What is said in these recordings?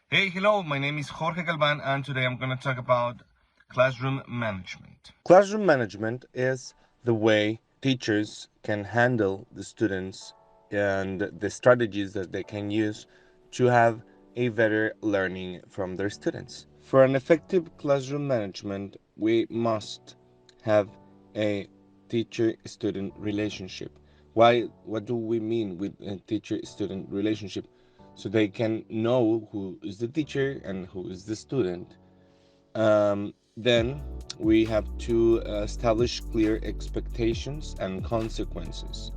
Hey, hello, my name is Jorge Galván, and today I'm going to talk about classroom management. Classroom management is the way teachers can handle the students and the strategies that they can use to have a better learning from their students. For an effective classroom management, we must have a teacher-student relationship. What do we mean with a teacher-student relationship? So they can know who is the teacher and who is the student. Then we have to establish clear expectations and consequences,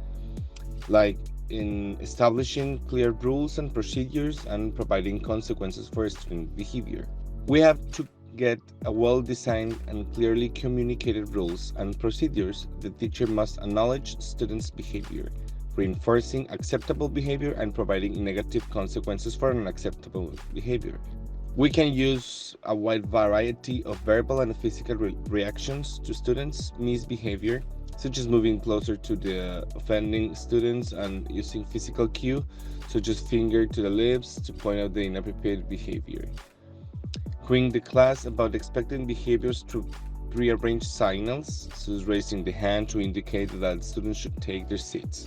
like in establishing clear rules and procedures and providing consequences for student behavior. We have to get a well-designed and clearly communicated rules and procedures. The teacher must acknowledge students' behavior, reinforcing acceptable behavior and providing negative consequences for unacceptable behavior. We can use a wide variety of verbal and physical reactions to students' misbehavior, such as moving closer to the offending students and using physical cue, such as finger to the lips, to point out the inappropriate behavior. Querying the class about expected behaviors through prearranged signals, such as raising the hand to indicate that students should take their seats.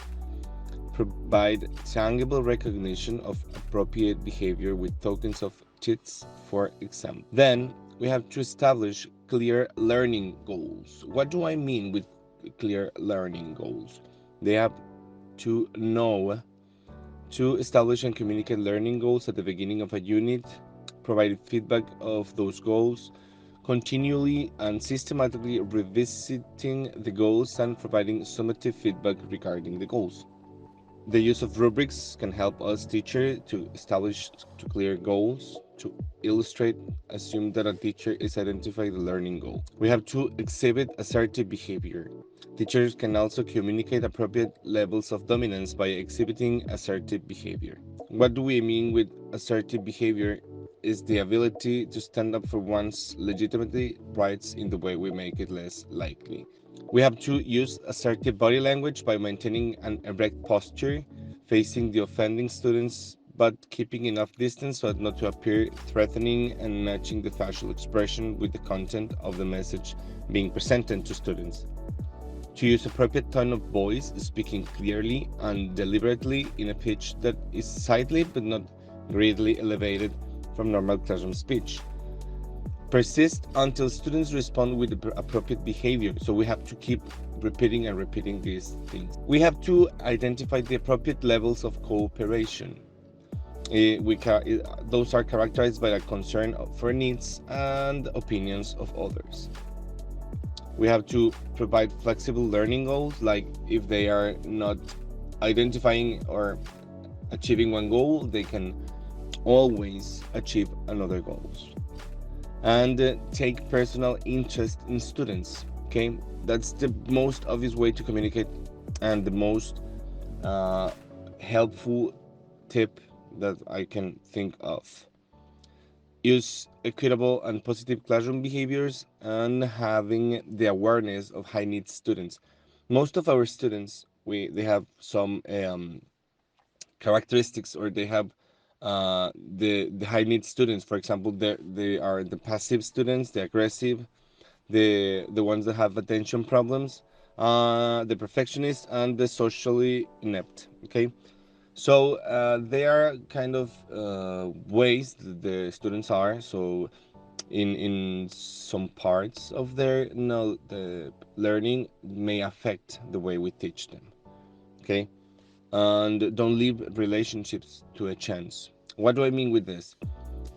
Provide tangible recognition of appropriate behavior with tokens of cheats, for example. Then we have to establish clear learning goals. What do I mean with clear learning goals? They have to know to establish and communicate learning goals at the beginning of a unit, provide feedback of those goals, continually and systematically revisiting the goals and providing summative feedback regarding the goals. The use of rubrics can help us teacher to establish to clear goals. To illustrate, assume that a teacher is identifying the learning goal. We have to exhibit assertive behavior. Teachers can also communicate appropriate levels of dominance by exhibiting assertive behavior. What do we mean with assertive behavior? Is the ability to stand up for one's legitimate rights in the way we make it less likely. We have to use assertive body language by maintaining an erect posture, facing the offending students, but keeping enough distance so as not to appear threatening, and matching the facial expression with the content of the message being presented to students. To use appropriate tone of voice, speaking clearly and deliberately in a pitch that is slightly but not greatly elevated from normal classroom speech. Persist until students respond with the appropriate behavior. So we have to keep repeating and repeating these things. We have to identify the appropriate levels of cooperation. Those are characterized by a concern for needs and opinions of others. We have to provide flexible learning goals, like if they are not identifying or achieving one goal, they can always achieve another goals. And take personal interest in students. Okay, that's the most obvious way to communicate and the most helpful tip that I can think of. Use equitable and positive classroom behaviors and having the awareness of high needs students. Most of our students, they have some characteristics, or they have the high needs students. For example, they are the passive students, the aggressive, the ones that have attention problems, the perfectionists, and the socially inept. Okay, so they are kind of ways that the students are. So in some parts of their the learning may affect the way we teach them. Okay, and don't leave relationships to a chance. What do I mean with this?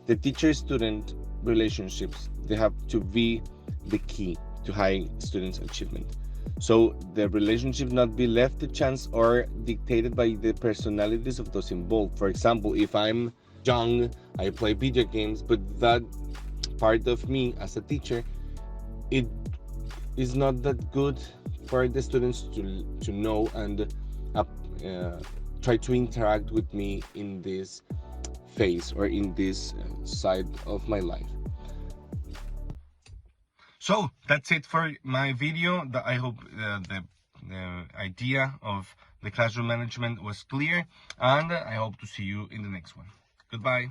The teacher-student relationships, they have to be the key to high students' achievement. So the relationship not be left to chance or dictated by the personalities of those involved. For example, if I'm young, I play video games, but that part of me as a teacher, it is not that good for the students to know and try to interact with me in this phase or in this side of my life. So that's it for my video. I hope the idea of the classroom management was clear, and I hope to see you in the next one. Goodbye.